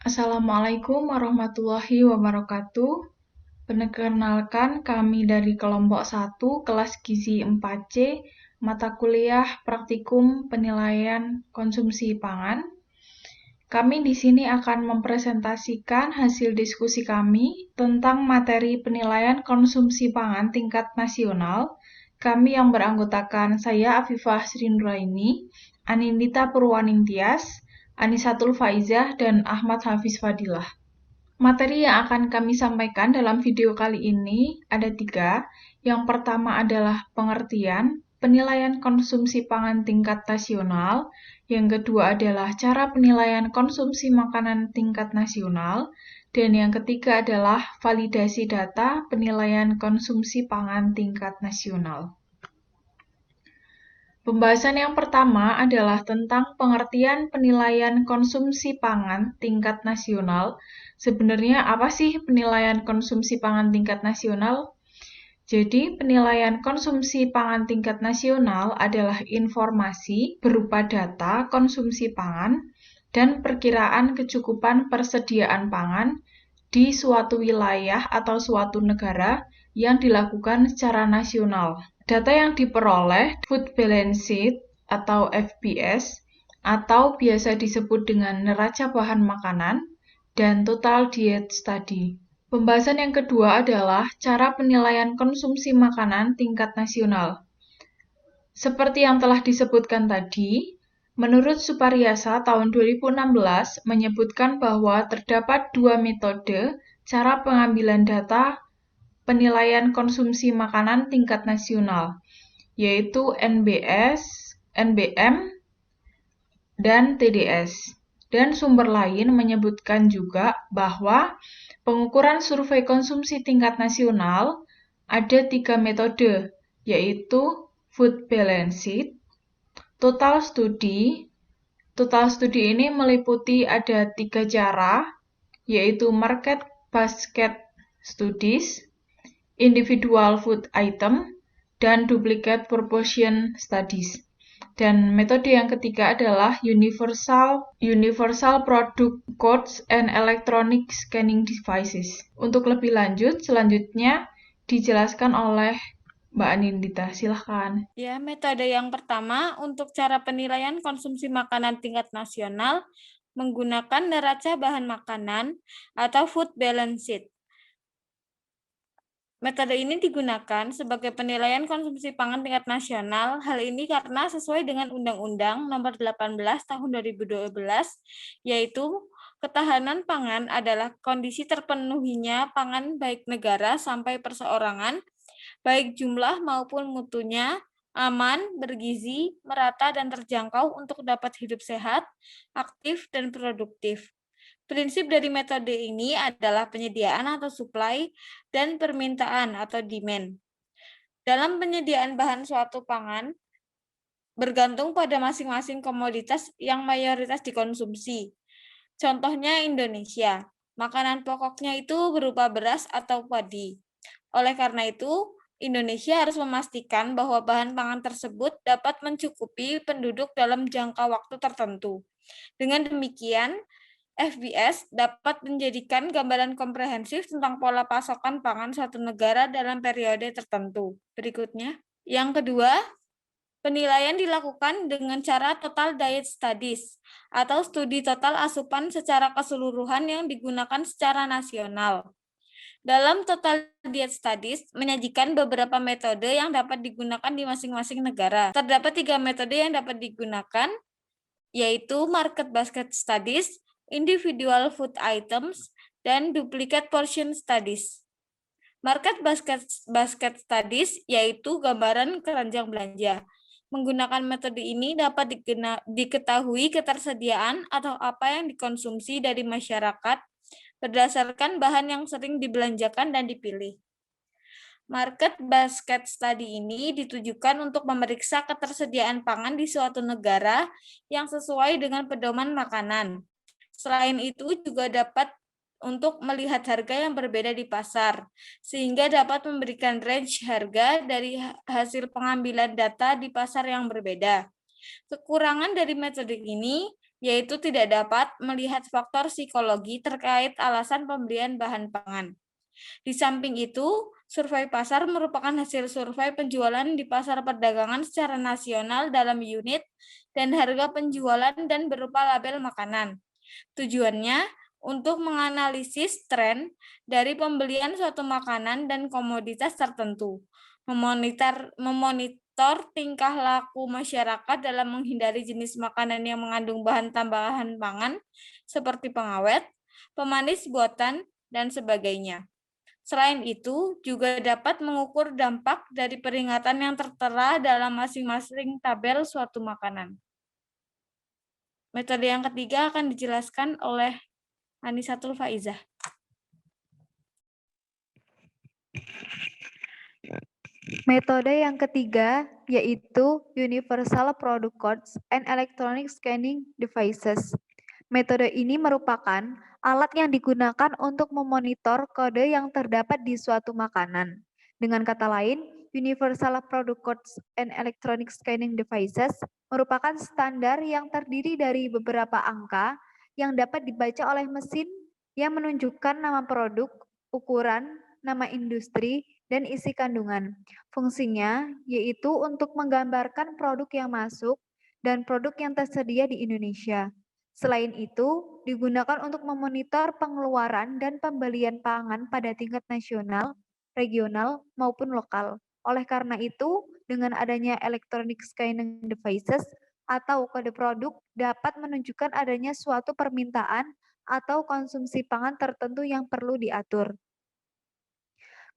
Assalamualaikum warahmatullahi wabarakatuh. Perkenalkan kami dari kelompok 1 kelas gizi 4C, mata kuliah praktikum penilaian konsumsi pangan. Kami di sini akan mempresentasikan hasil diskusi kami tentang materi penilaian konsumsi pangan tingkat nasional. Kami yang beranggotakan saya Afifah Srinuraini, Anindita Purwaningtyas, Anisatul Faizah, dan Ahmad Hafiz Fadilah. Materi yang akan kami sampaikan dalam video kali ini ada 3. Yang pertama adalah pengertian penilaian konsumsi pangan tingkat nasional. Yang kedua adalah cara penilaian konsumsi makanan tingkat nasional. Dan yang ketiga adalah validasi data penilaian konsumsi pangan tingkat nasional. Pembahasan yang pertama adalah tentang pengertian penilaian konsumsi pangan tingkat nasional. Sebenarnya apa sih penilaian konsumsi pangan tingkat nasional? Jadi, penilaian konsumsi pangan tingkat nasional adalah informasi berupa data konsumsi pangan dan perkiraan kecukupan persediaan pangan di suatu wilayah atau suatu negara yang dilakukan secara nasional. Data yang diperoleh Food Balance Sheet atau FBS atau biasa disebut dengan neraca bahan makanan dan Total Diet Study. Pembahasan yang kedua adalah cara penilaian konsumsi makanan tingkat nasional. Seperti yang telah disebutkan tadi, menurut Suparyasa tahun 2016 menyebutkan bahwa terdapat 2 metode cara pengambilan data penilaian konsumsi makanan tingkat nasional, yaitu NBS, NBM, dan TDS. Dan sumber lain menyebutkan juga bahwa pengukuran survei konsumsi tingkat nasional ada 3 metode, yaitu Food Balance Sheet, Total Study. Total Study ini meliputi ada 3 cara, yaitu Market Basket Studies, Individual Food Item, dan Duplicate Proportion Studies. Dan metode yang ketiga adalah Universal Product Codes and Electronic Scanning Devices. Untuk lebih lanjut, selanjutnya dijelaskan oleh Mbak Anindita. Silahkan. Ya, metode yang pertama untuk cara penilaian konsumsi makanan tingkat nasional menggunakan neraca bahan makanan atau Food Balance Sheet. Metode ini digunakan sebagai penilaian konsumsi pangan tingkat nasional. Hal ini karena sesuai dengan Undang-Undang Nomor 18 Tahun 2012, yaitu ketahanan pangan adalah kondisi terpenuhinya pangan baik negara sampai perseorangan, baik jumlah maupun mutunya, aman, bergizi, merata, dan terjangkau untuk dapat hidup sehat, aktif, dan produktif. Prinsip dari metode ini adalah penyediaan atau supply dan permintaan atau demand. Dalam penyediaan bahan suatu pangan, bergantung pada masing-masing komoditas yang mayoritas dikonsumsi. Contohnya Indonesia, makanan pokoknya itu berupa beras atau padi. Oleh karena itu, Indonesia harus memastikan bahwa bahan pangan tersebut dapat mencukupi penduduk dalam jangka waktu tertentu. Dengan demikian, FBS dapat menjadikan gambaran komprehensif tentang pola pasokan pangan suatu negara dalam periode tertentu. Berikutnya, yang kedua, penilaian dilakukan dengan cara Total Diet Studies atau studi total asupan secara keseluruhan yang digunakan secara nasional. Dalam Total Diet Studies menyajikan beberapa metode yang dapat digunakan di masing-masing negara. Terdapat 3 metode yang dapat digunakan, yaitu Market Basket Studies, Individual Food Items, dan Duplicate Portion Studies. Market Basket Studies yaitu gambaran keranjang belanja. Menggunakan metode ini dapat diketahui ketersediaan atau apa yang dikonsumsi dari masyarakat berdasarkan bahan yang sering dibelanjakan dan dipilih. Market Basket Study ini ditujukan untuk memeriksa ketersediaan pangan di suatu negara yang sesuai dengan pedoman makanan. Selain itu juga dapat untuk melihat harga yang berbeda di pasar, sehingga dapat memberikan range harga dari hasil pengambilan data di pasar yang berbeda. Kekurangan dari metode ini yaitu tidak dapat melihat faktor psikologi terkait alasan pembelian bahan pangan. Di samping itu, survei pasar merupakan hasil survei penjualan di pasar perdagangan secara nasional dalam unit dan harga penjualan dan berupa label makanan. Tujuannya untuk menganalisis tren dari pembelian suatu makanan dan komoditas tertentu, memonitor tingkah laku masyarakat dalam menghindari jenis makanan yang mengandung bahan tambahan pangan seperti pengawet, pemanis buatan, dan sebagainya. Selain itu, juga dapat mengukur dampak dari peringatan yang tertera dalam masing-masing tabel suatu makanan. Metode yang ketiga akan dijelaskan oleh Anisatul Faizah. Metode yang ketiga yaitu Universal Product Codes and Electronic Scanning Devices. Metode ini merupakan alat yang digunakan untuk memonitor kode yang terdapat di suatu makanan. Dengan kata lain, Universal Product Codes and Electronic Scanning Devices merupakan standar yang terdiri dari beberapa angka yang dapat dibaca oleh mesin yang menunjukkan nama produk, ukuran, nama industri, dan isi kandungan. Fungsinya yaitu untuk menggambarkan produk yang masuk dan produk yang tersedia di Indonesia. Selain itu, digunakan untuk memonitor pengeluaran dan pembelian pangan pada tingkat nasional, regional, maupun lokal. Oleh karena itu, dengan adanya electronic scanning devices atau kode produk dapat menunjukkan adanya suatu permintaan atau konsumsi pangan tertentu yang perlu diatur.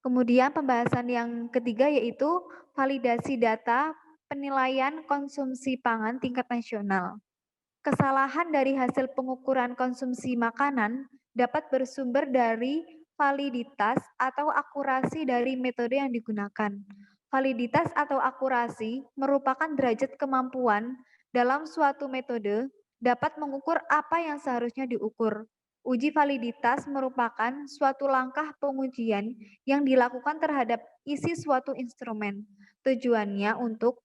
Kemudian pembahasan yang ketiga yaitu validasi data penilaian konsumsi pangan tingkat nasional. Kesalahan dari hasil pengukuran konsumsi makanan dapat bersumber dari validitas atau akurasi dari metode yang digunakan. Validitas atau akurasi merupakan derajat kemampuan dalam suatu metode dapat mengukur apa yang seharusnya diukur. Uji validitas merupakan suatu langkah pengujian yang dilakukan terhadap isi suatu instrumen. Tujuannya untuk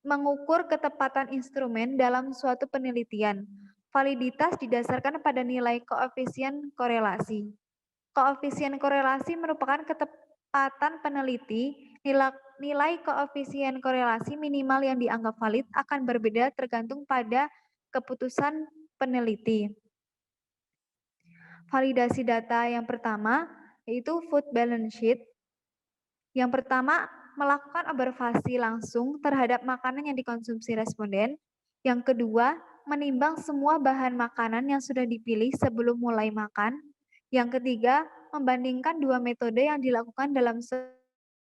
mengukur ketepatan instrumen dalam suatu penelitian. Validitas didasarkan pada nilai koefisien korelasi. Koefisien korelasi merupakan ketepatan peneliti. Nilai koefisien korelasi minimal yang dianggap valid akan berbeda tergantung pada keputusan peneliti. Validasi data yang pertama yaitu food balance sheet. Yang pertama, melakukan observasi langsung terhadap makanan yang dikonsumsi responden. Yang kedua, menimbang semua bahan makanan yang sudah dipilih sebelum mulai makan. Yang ketiga, membandingkan dua metode yang dilakukan dalam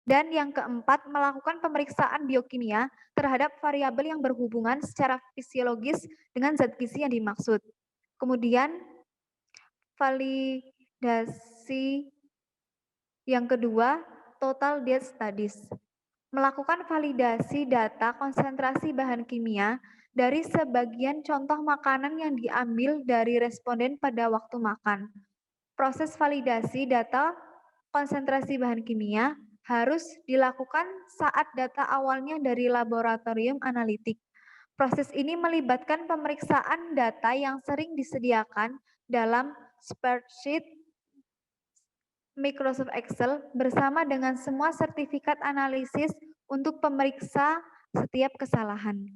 dan yang keempat, melakukan pemeriksaan biokimia terhadap variabel yang berhubungan secara fisiologis dengan zat gizi yang dimaksud. Kemudian, validasi yang kedua, total diet studies. Melakukan validasi data konsentrasi bahan kimia dari sebagian contoh makanan yang diambil dari responden pada waktu makan. Proses validasi data konsentrasi bahan kimia harus dilakukan saat data awalnya dari laboratorium analitik. Proses ini melibatkan pemeriksaan data yang sering disediakan dalam spreadsheet Microsoft Excel bersama dengan semua sertifikat analisis untuk pemeriksa setiap kesalahan.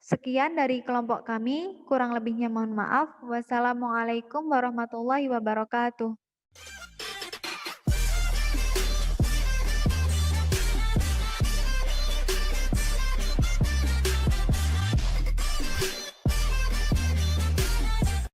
Sekian dari kelompok kami, kurang lebihnya mohon maaf. Wassalamualaikum warahmatullahi wabarakatuh.